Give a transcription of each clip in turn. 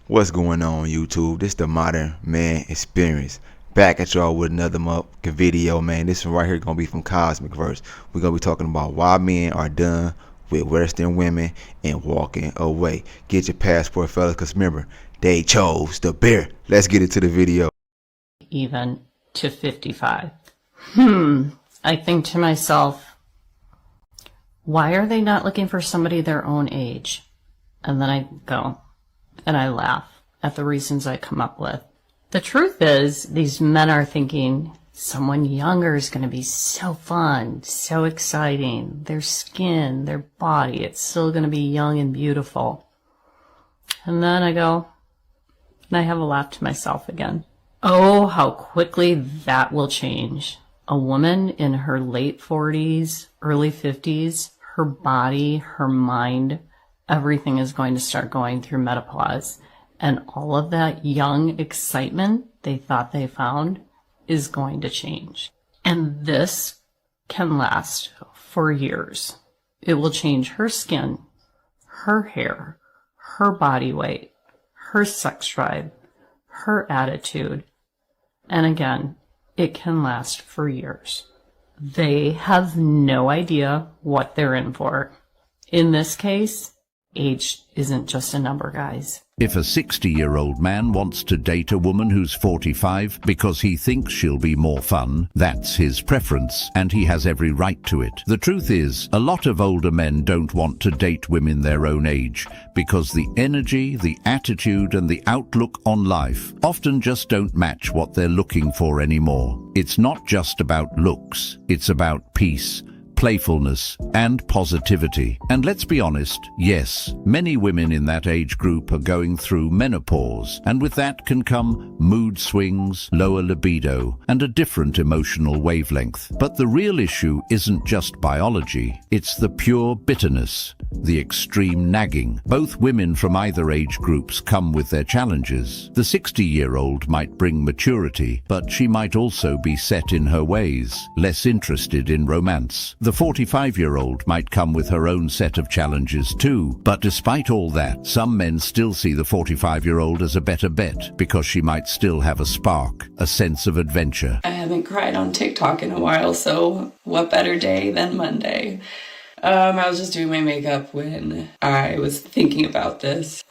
What's going on, YouTube? This the Modern Man Experience. Back at y'all with another motherfucking video, man. This one right here gonna be from Cosmic Verse. We're gonna be talking about why men are done with Western women and walking away. Get your passport, fellas, cause remember, they chose the bear. Let's get into the video. Even to 55. I think to myself, why are they not looking for somebody their own age? And then I go and I laugh at the reasons I come up with. The truth is, these men are thinking someone younger is going to be so fun, so exciting. Their skin, their body, it's still going to be young and beautiful. And then I go and I have a laugh to myself again. Oh, how quickly that will change. A woman in her late 40s, early 50s, her body, her mind, everything is going to start going through menopause. And all of that young excitement they thought they found is going to change. And this can last for years. It will change her skin, her hair, her body weight, her sex drive, her attitude. And again, it can last for years. They have no idea what they're in for. In this case, age isn't just a number, guys. If a 60-year-old man wants to date a woman who's 45 because he thinks she'll be more fun, that's his preference, and he has every right to it. The truth is, a lot of older men don't want to date women their own age because the energy, the attitude, and the outlook on life often just don't match what they're looking for anymore. It's not just about looks, it's about peace, playfulness, and positivity. And let's be honest, yes, many women in that age group are going through menopause, and with that can come mood swings, lower libido, and a different emotional wavelength. But the real issue isn't just biology, it's the pure bitterness, the extreme nagging. Both women from either age groups come with their challenges. The 60-year-old might bring maturity, but she might also be set in her ways, less interested in romance. The 45-year-old might come with her own set of challenges too, but despite all that, some men still see the 45-year-old as a better bet because she might still have a spark, a sense of adventure. I haven't cried on TikTok in a while, so what better day than Monday? I was just doing my makeup when I was thinking about this.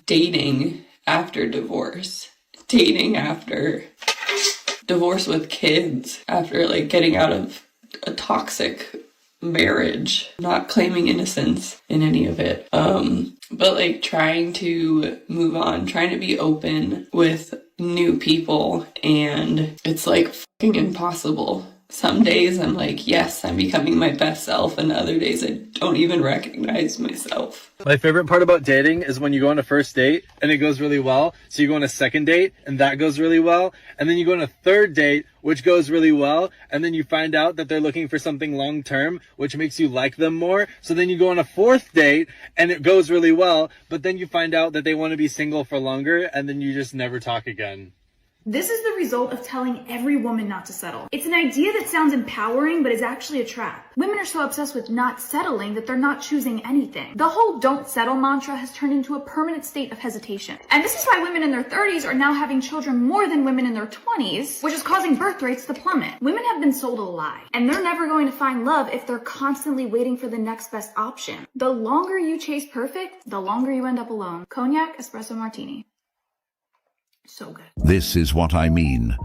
Dating after divorce. Dating after divorce with kids. After getting out of a toxic marriage, not claiming innocence in any of it, but trying to move on, trying to be open with new people, and it's fucking impossible. Some days I'm yes, I'm becoming my best self, and other days I don't even recognize myself. My favorite part about dating is when you go on a first date and it goes really well. So you go on a second date and that goes really well. And then you go on a third date, which goes really well. And then you find out that they're looking for something long term, which makes you like them more. So then you go on a fourth date and it goes really well. But then you find out that they want to be single for longer, and then you just never talk again. This is the result of telling every woman not to settle. It's an idea that sounds empowering, but is actually a trap. Women are so obsessed with not settling that they're not choosing anything. The whole don't settle mantra has turned into a permanent state of hesitation. And this is why women in their 30s are now having children more than women in their 20s, which is causing birth rates to plummet. Women have been sold a lie, and they're never going to find love if they're constantly waiting for the next best option. The longer you chase perfect, the longer you end up alone. Cognac, espresso martini. So good. This is what I mean.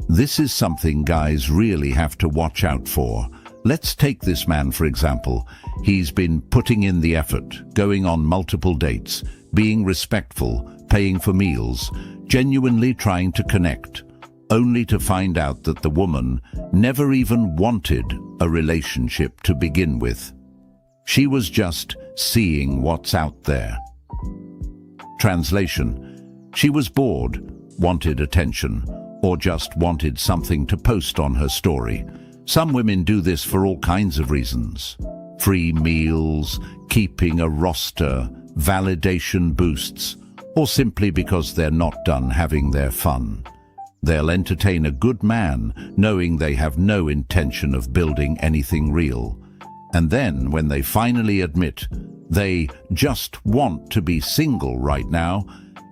This is something guys really have to watch out for. Let's take this man, for example. He's been putting in the effort, going on multiple dates, being respectful, paying for meals, genuinely trying to connect, only to find out that the woman never even wanted a relationship to begin with. She was just seeing what's out there. Translation: she was bored, wanted attention, or just wanted something to post on her story. Some women do this for all kinds of reasons. Free meals, keeping a roster, validation boosts, or simply because they're not done having their fun. They'll entertain a good man, knowing they have no intention of building anything real. And then, when they finally admit they just want to be single right now,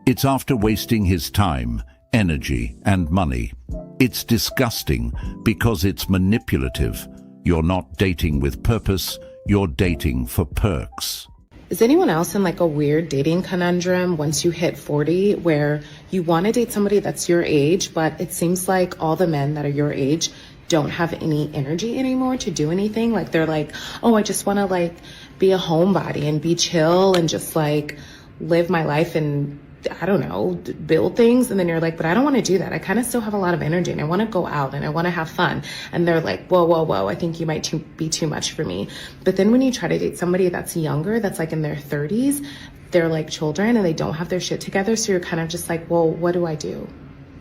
It's after wasting his time, energy, and money. It's disgusting because it's manipulative. You're not dating with purpose, you're dating for perks. Is anyone else in like a weird dating conundrum once you hit 40 where you want to date somebody that's your age, but it seems like all the men that are your age don't have any energy anymore to do anything? Like they're like, oh, I just want to like be a homebody and be chill and just like live my life and I don't know, build things. And then you're like, but I don't want to do that. I kind of still have a lot of energy and I want to go out and I want to have fun. And they're like, whoa, I think you might be too much for me. But then when you try to date somebody that's younger, that's like in their 30s, they're like children and they don't have their shit together. So you're kind of just like, well, what do I do?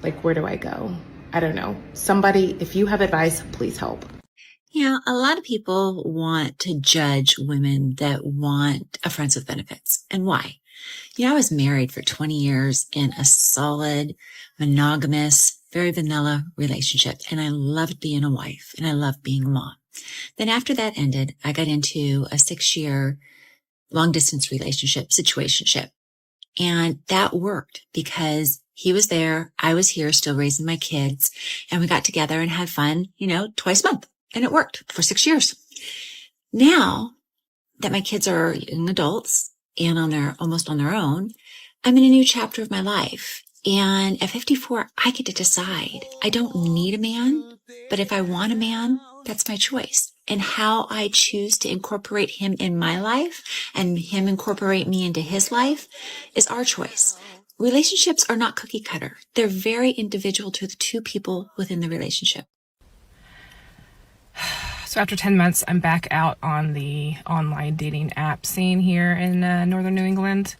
Like, where do I go? I don't know. Somebody, if you have advice, please help. Yeah, a lot of people want to judge women that want a friends with benefits. And why? You know, I was married for 20 years in a solid, monogamous, very vanilla relationship. And I loved being a wife and I loved being a mom. Then after that ended, I got into a 6-year long distance relationship, situationship. And that worked because he was there. I was here still raising my kids and we got together and had fun, you know, twice a month. And it worked for 6 years. Now that my kids are young adults, and almost on their own, I'm in a new chapter of my life. And at 54, I get to decide. I don't need a man, but if I want a man, that's my choice. And how I choose to incorporate him in my life and him incorporate me into his life is our choice. Relationships are not cookie cutter. They're very individual to the two people within the relationship. So after 10 months, I'm back out on the online dating app scene here in northern New England.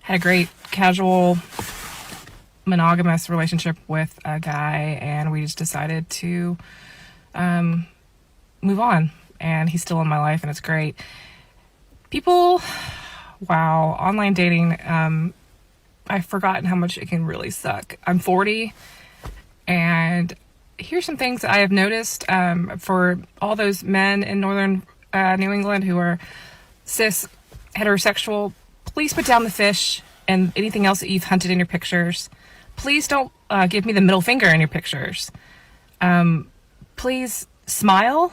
Had a great casual monogamous relationship with a guy, and we just decided to move on. And he's still in my life, and it's great. People, wow, online dating, I've forgotten how much it can really suck. I'm 40, and here's some things I have noticed for all those men in northern New England who are cis, heterosexual. Please put down the fish and anything else that you've hunted in your pictures. Please don't give me the middle finger in your pictures. Please smile.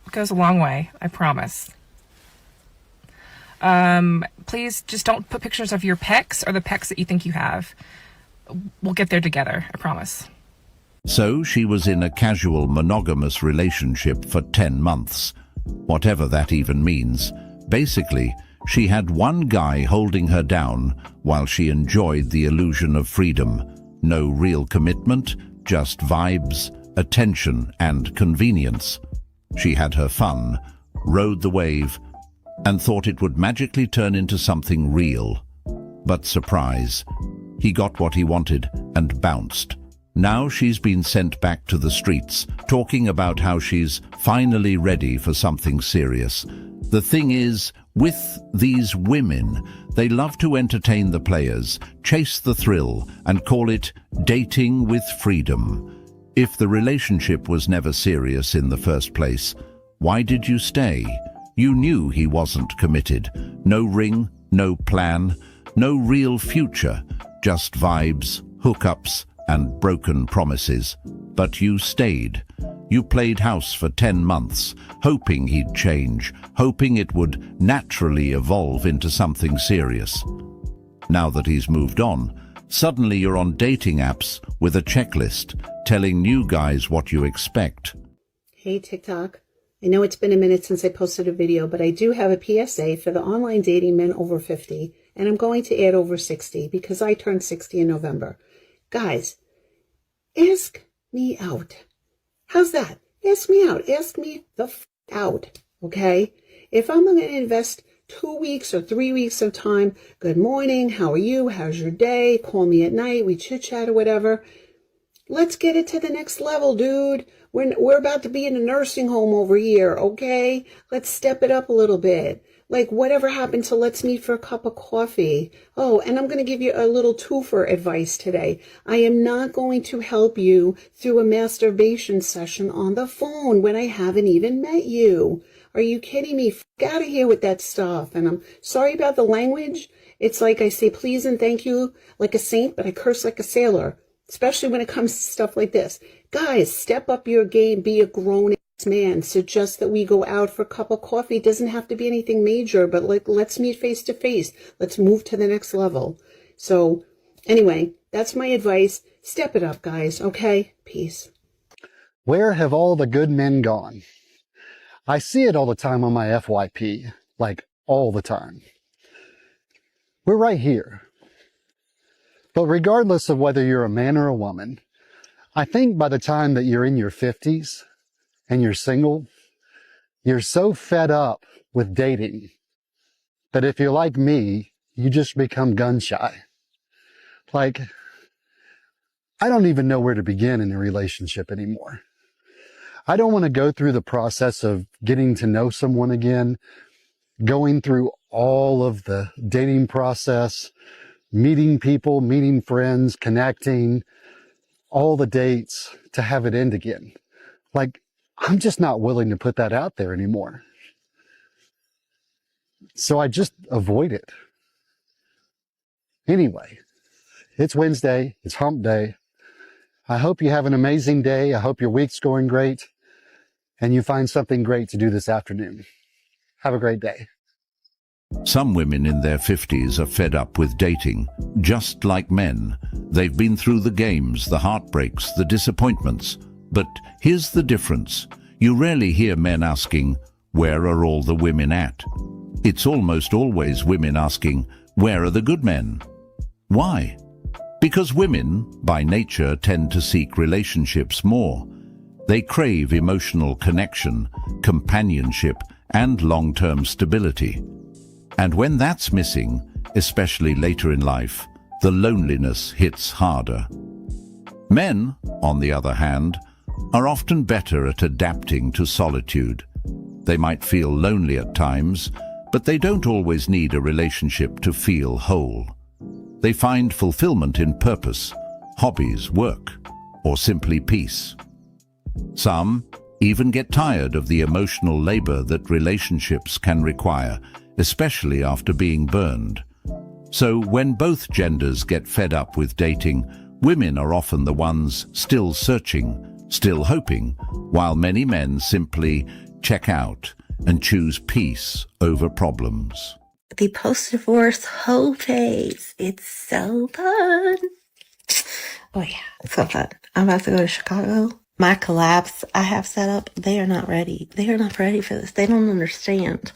It goes a long way, I promise. Please just don't put pictures of your pecs or the pecs that you think you have. We'll get there together, I promise. So she was in a casual monogamous relationship for 10 months, whatever that even means. Basically, she had one guy holding her down while she enjoyed the illusion of freedom. No real commitment, just vibes, attention, and convenience. She had her fun, rode the wave, and thought it would magically turn into something real. But surprise, he got what he wanted and bounced. Now she's been sent back to the streets, talking about how she's finally ready for something serious. The thing is, with these women, they love to entertain the players, chase the thrill, and call it dating with freedom. If the relationship was never serious in the first place, why did you stay? You knew he wasn't committed. No ring, no plan, no real future, just vibes, hookups, and broken promises. But you stayed. You played house for 10 months, hoping he'd change, hoping it would naturally evolve into something serious. Now that he's moved on, suddenly you're on dating apps with a checklist, telling new guys what you expect. Hey TikTok, I know it's been a minute since I posted a video, but I do have a PSA for the online dating men over 50, and I'm going to add over 60 because I turned 60 in November. Guys, ask me out. How's that? Ask me out. Ask me the out, okay? If I'm going to invest 2 weeks or 3 weeks of time, good morning, how are you, how's your day, call me at night, we chit-chat or whatever. Let's get it to the next level, dude. We're about to be in a nursing home over here, okay? Let's step it up a little bit. Like, whatever happened to let's meet for a cup of coffee? Oh, and I'm going to give you a little twofer advice today. I am not going to help you through a masturbation session on the phone when I haven't even met you. Are you kidding me? F*** out of here with that stuff. And I'm sorry about the language. It's like I say please and thank you like a saint, but I curse like a sailor, especially when it comes to stuff like this. Guys, step up your game, be a grown-ass man. Suggest that we go out for a cup of coffee. It doesn't have to be anything major, but like, let's meet face to face. Let's move to the next level. So anyway, that's my advice. Step it up, guys, okay? Peace. Where have all the good men gone? I see it all the time on my FYP, like all the time. We're right here. But regardless of whether you're a man or a woman, I think by the time that you're in your 50s and you're single, you're so fed up with dating that if you're like me, you just become gun shy. Like, I don't even know where to begin in a relationship anymore. I don't want to go through the process of getting to know someone again, going through all of the dating process, meeting people, meeting friends, connecting, all the dates to have it end again. Like, I'm just not willing to put that out there anymore. So I just avoid it. Anyway, it's Wednesday, it's hump day. I hope you have an amazing day. I hope your week's going great and you find something great to do this afternoon. Have a great day. Some women in their 50s are fed up with dating, just like men. They've been through the games, the heartbreaks, the disappointments. But here's the difference. You rarely hear men asking, "Where are all the women at?" It's almost always women asking, "Where are the good men?" Why? Because women, by nature, tend to seek relationships more. They crave emotional connection, companionship, and long-term stability. And when that's missing, especially later in life, the loneliness hits harder. Men, on the other hand, are often better at adapting to solitude. They might feel lonely at times, but they don't always need a relationship to feel whole. They find fulfillment in purpose, hobbies, work, or simply peace. Some even get tired of the emotional labor that relationships can require, especially after being burned. So when both genders get fed up with dating, women are often the ones still searching, still hoping, while many men simply check out and choose peace over problems. The post-divorce whole phase. It's so fun. Oh yeah, it's so fun. I'm about to go to Chicago. My collapse I have set up, they are not ready. They are not ready for this. They don't understand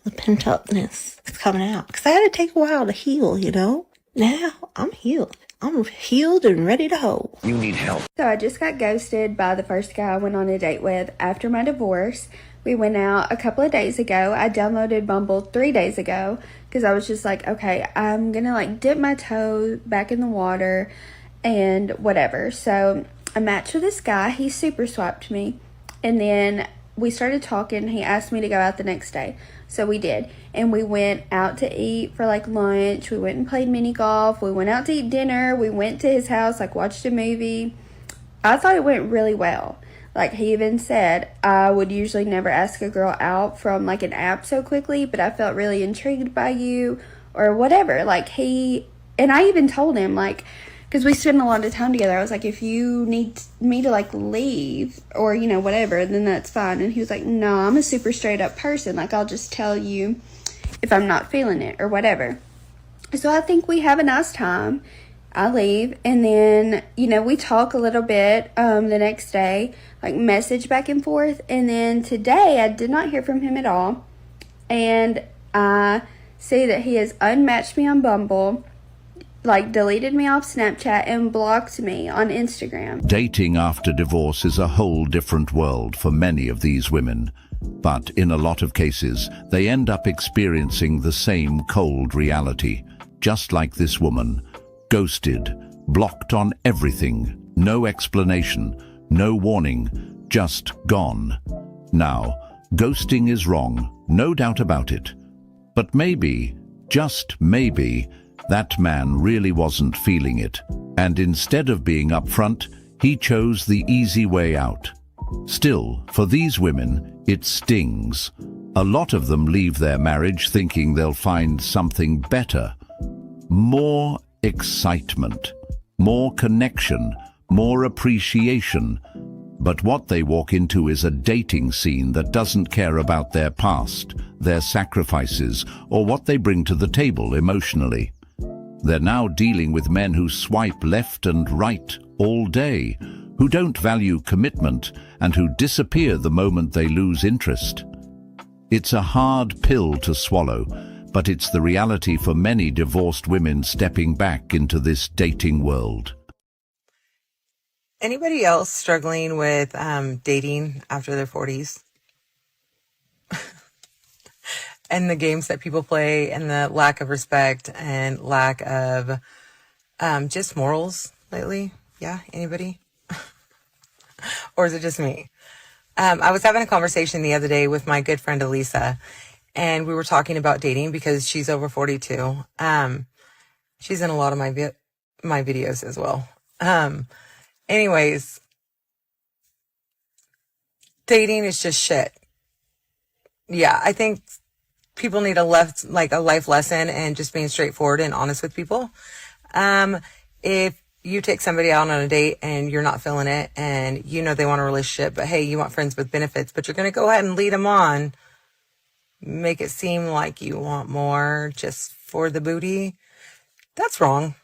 the pent-upness that's coming out. Because I had to take a while to heal, you know? Now I'm healed. I'm healed and ready to hold. You need help. So I just got ghosted by the first guy I went on a date with after my divorce. We went out a couple of days ago. I downloaded Bumble 3 days ago because I was just like, okay, I'm going to like dip my toe back in the water and whatever. So I matched with this guy. He super swapped me. And then we started talking. He asked me to go out the next day. So we did. And we went out to eat for like lunch. We went and played mini golf. We went out to eat dinner. We went to his house, like watched a movie. I thought it went really well. Like he even said, I would usually never ask a girl out from like an app so quickly, but I felt really intrigued by you or whatever. Like and I even told him like, because we spend a lot of time together, I was like, if you need me to like leave or, you know, whatever, then that's fine. And he was like, no, I'm a super straight up person. Like I'll just tell you if I'm not feeling it or whatever. So I think we have a nice time. I leave and then, you know, we talk a little bit the next day, like message back and forth. And then today I did not hear from him at all. And I see that he has unmatched me on Bumble, like deleted me off Snapchat and blocked me on Instagram. Dating after divorce is a whole different world for many of these women. But in a lot of cases, they end up experiencing the same cold reality, just like this woman. Ghosted, blocked on everything, no explanation, no warning, just gone. Now, ghosting is wrong, no doubt about it. But maybe, just maybe, that man really wasn't feeling it, and instead of being upfront, he chose the easy way out. Still, for these women, it stings. A lot of them leave their marriage thinking they'll find something better, More excitement, more connection, more appreciation. But what they walk into is a dating scene that doesn't care about their past, their sacrifices, or what they bring to the table emotionally. They're now dealing with men who swipe left and right all day, who don't value commitment, and who disappear the moment they lose interest. It's a hard pill to swallow, but it's the reality for many divorced women stepping back into this dating world. Anybody else struggling with dating after their 40s? And the games that people play and the lack of respect and lack of just morals lately? Yeah, anybody? Or is it just me? I was having a conversation the other day with my good friend Elisa, and we were talking about dating because she's over 42. She's in a lot of my videos as well. Anyways, dating is just shit. Yeah, I think people need a life lesson and just being straightforward and honest with people. If you take somebody out on a date and you're not feeling it and you know they want a relationship, but hey, you want friends with benefits, but you're going to go ahead and lead them on, make it seem like you want more just for the booty, that's wrong.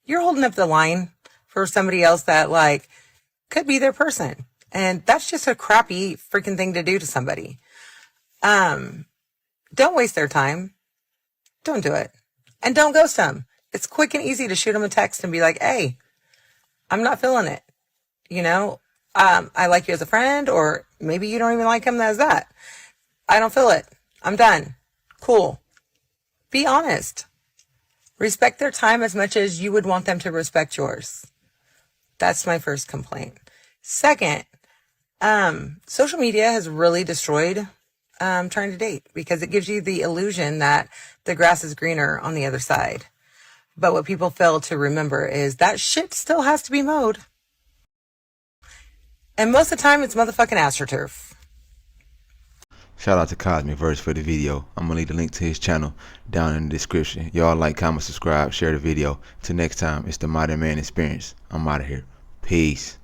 You're holding up the line for somebody else that could be their person. And that's just a crappy freaking thing to do to somebody. Don't waste their time. Don't do it. And don't ghost them. It's quick and easy to shoot them a text and be like, hey, I'm not feeling it. I like you as a friend, or maybe you don't even like him as that. I don't feel it. I'm done. Cool. Be honest. Respect their time as much as you would want them to respect yours. That's my first complaint. Second, social media has really destroyed trying to date because it gives you the illusion that the grass is greener on the other side. But what people fail to remember is that shit still has to be mowed. And most of the time, it's motherfucking AstroTurf. Shout out to Cosmic Verse for the video. I'm gonna leave the link to his channel down in the description. Y'all like, comment, subscribe, share the video. Till next time, it's the Modern Man Experience. I'm out of here. Peace.